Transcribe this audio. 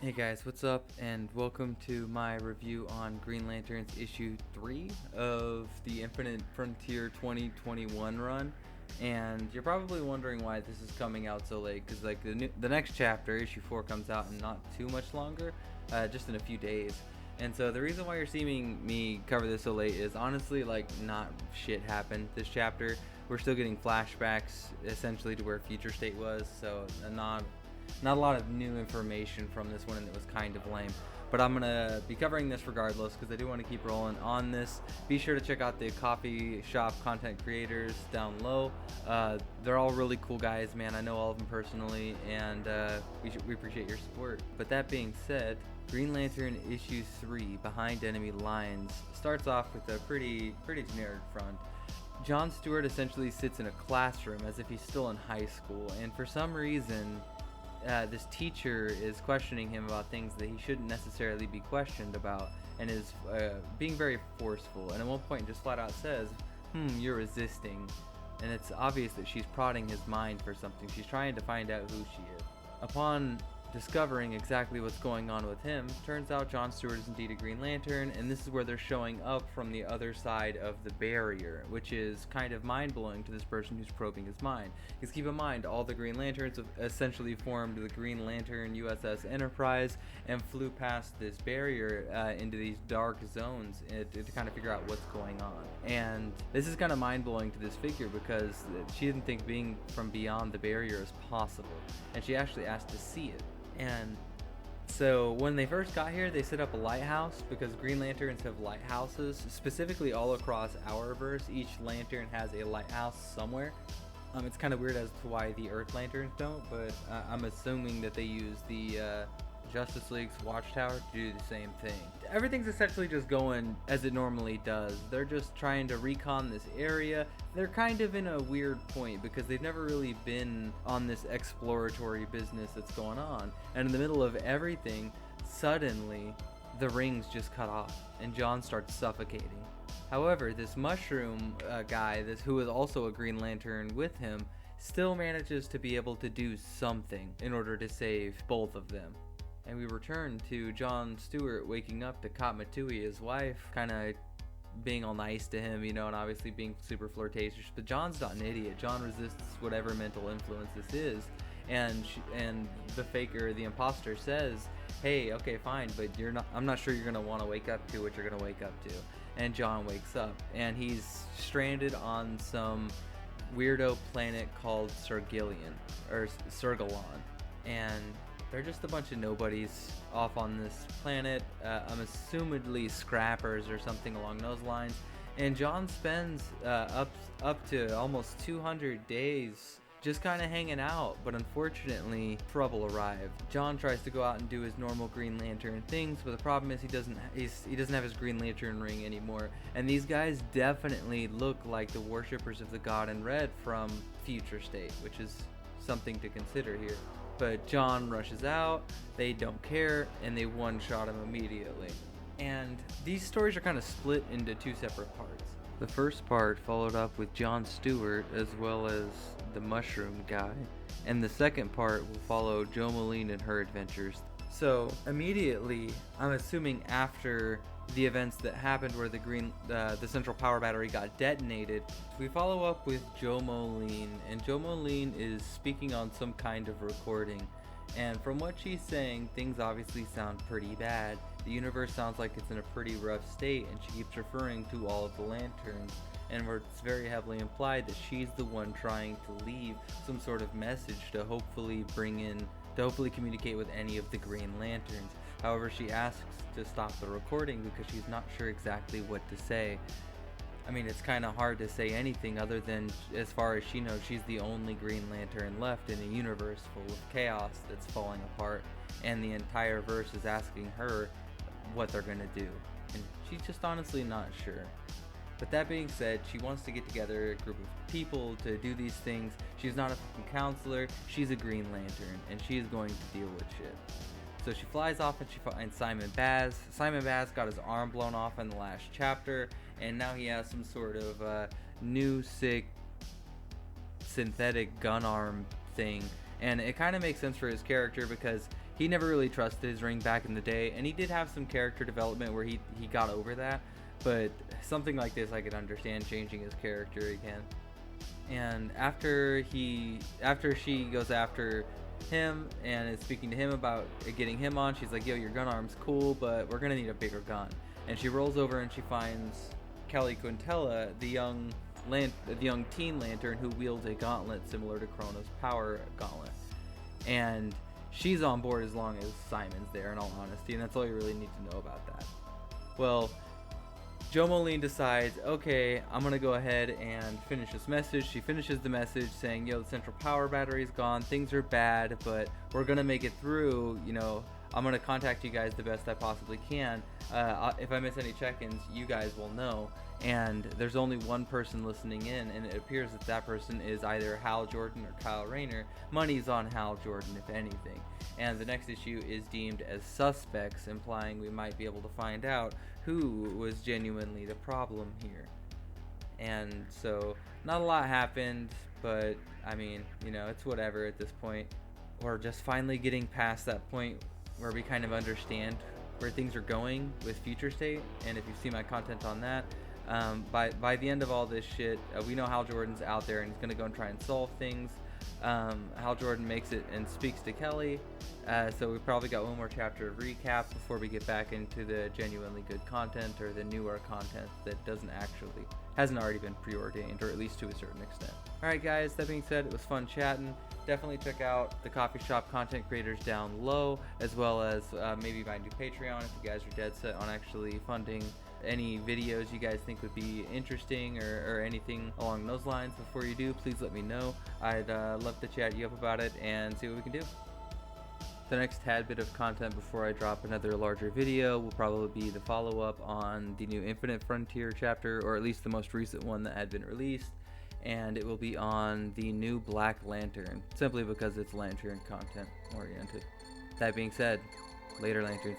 Hey guys, what's up, and welcome to my review on Green Lantern's issue 3 of the Infinite Frontier 2021 run. And you're probably wondering why this is coming out so late, because like the next chapter, issue 4, comes out in not too much longer, just in a few days. And so the reason why you're seeing me cover this so late is honestly like not shit happened this chapter. We're still getting flashbacks essentially to where Future State was, so not a lot of new information from this one, and it was kind of lame. But I'm gonna be covering this regardless because I do want to keep rolling on this. Be sure to check out the coffee shop content creators down low. They're all really cool guys, man. I know all of them personally, and we appreciate your support. But that being said, Green Lantern issue 3, Behind Enemy Lines, starts off with a pretty generic front. John Stewart essentially sits in a classroom as if he's still in high school, and for some reason this teacher is questioning him about things that he shouldn't necessarily be questioned about, and is being very forceful, and at one point just flat out says, you're resisting. And it's obvious that she's prodding his mind for something. She's trying to find out who she is. Upon discovering exactly what's going on with him, turns out John Stewart is indeed a Green Lantern, and this is where they're showing up from the other side of the barrier, which is kind of mind-blowing to this person who's probing his mind. Because keep in mind, all the Green Lanterns have essentially formed the Green Lantern USS Enterprise and flew past this barrier into these dark zones to kind of figure out what's going on. And this is kind of mind-blowing to this figure because she didn't think being from beyond the barrier is possible, and she actually asked to see it. And so when they first got here, they set up a lighthouse because Green Lanterns have lighthouses, specifically all across our verse. Each lantern has a lighthouse somewhere. It's kind of weird as to why the Earth Lanterns don't, but I'm assuming that they use the Justice League's Watchtower to do the same thing. Everything's essentially just going as it normally does. They're just trying to recon this area. They're kind of in a weird point because they've never really been on this exploratory business that's going on. And in the middle of everything, suddenly the rings just cut off and John starts suffocating. However, this mushroom guy, who is also a Green Lantern with him, still manages to be able to do something in order to save both of them. And we return to John Stewart waking up to Katmatui, his wife, kind of being all nice to him, and obviously being super flirtatious. But John's not an idiot. John resists whatever mental influence this is. And the faker, the imposter, says, hey, okay, fine, but I'm not sure you're going to want to wake up to what you're going to wake up to. And John wakes up, and he's stranded on some weirdo planet called Sergillion, or Sergalon. And they're just a bunch of nobodies off on this planet, I'm assumedly scrappers or something along those lines. And John spends up to almost 200 days just kind of hanging out, but unfortunately trouble arrived. John tries to go out and do his normal Green Lantern things, but the problem is he doesn't have his Green Lantern ring anymore. And these guys definitely look like the worshippers of the God in Red from Future State, which is something to consider here. But John rushes out, they don't care, and they one-shot him immediately. And these stories are kind of split into two separate parts. The first part followed up with John Stewart as well as the mushroom guy, and the second part will follow Jo Malene and her adventures. So immediately, I'm assuming after the events that happened where the central power battery got detonated, we follow up with Jo Malene, and Jo Malene is speaking on some kind of recording, and from what she's saying, things obviously sound pretty bad. The universe sounds like it's in a pretty rough state, and she keeps referring to all of the lanterns, and where it's very heavily implied that she's the one trying to leave some sort of message to hopefully communicate with any of the Green Lanterns. However, she asks to stop the recording because she's not sure exactly what to say. I mean, it's kind of hard to say anything other than, as far as she knows, she's the only Green Lantern left in a universe full of chaos that's falling apart, and the entire verse is asking her what they're gonna do, and she's just honestly not sure. But that being said, she wants to get together a group of people to do these things. She's not a fucking counselor, she's a Green Lantern, and she is going to deal with shit. So she flies off and she finds Simon Baz. Simon Baz got his arm blown off in the last chapter, and now he has some sort of new sick synthetic gun arm thing. And it kind of makes sense for his character because he never really trusted his ring back in the day, and he did have some character development where he got over that, but something like this I could understand changing his character again. And after she goes after him and is speaking to him about getting him on, she's like, yo, your gun arm's cool, but we're gonna need a bigger gun. And she rolls over and she finds Kelly Quintella, the young teen lantern who wields a gauntlet similar to Chrono's power gauntlet. And she's on board as long as Simon's there, in all honesty, and that's all you really need to know about that. Well, Joe Moline decides, okay, I'm gonna go ahead and finish this message. She finishes the message saying, yo, the central power battery's gone, things are bad, but we're gonna make it through, you know, I'm gonna contact you guys the best I possibly can. If I miss any check-ins, you guys will know. And there's only one person listening in, and it appears that that person is either Hal Jordan or Kyle Rayner. Money's on Hal Jordan, if anything. And the next issue is deemed as suspects, implying we might be able to find out who was genuinely the problem here. And so, not a lot happened, but I mean, you know, it's whatever at this point. We're just finally getting past that point where we kind of understand where things are going with Future State, and if you see my content on that, by the end of all this shit, we know Hal Jordan's out there and he's gonna go and try and solve things. Hal Jordan makes it and speaks to Kelly, so we probably got one more chapter of recap before we get back into the genuinely good content, or the newer content that hasn't already been preordained, or at least to a certain extent. Alright guys, that being said, it was fun chatting. Definitely check out the coffee shop content creators down low, as well as maybe my new Patreon if you guys are dead set on actually funding any videos you guys think would be interesting, or anything along those lines. Before you do, please let me know. I'd love to chat you up about it and see what we can do. The next tad bit of content before I drop another larger video will probably be the follow-up on the new Infinite Frontier chapter, or at least the most recent one that had been released, and it will be on the new Black Lantern, simply because it's Lantern content oriented. That being said, later Lanterns.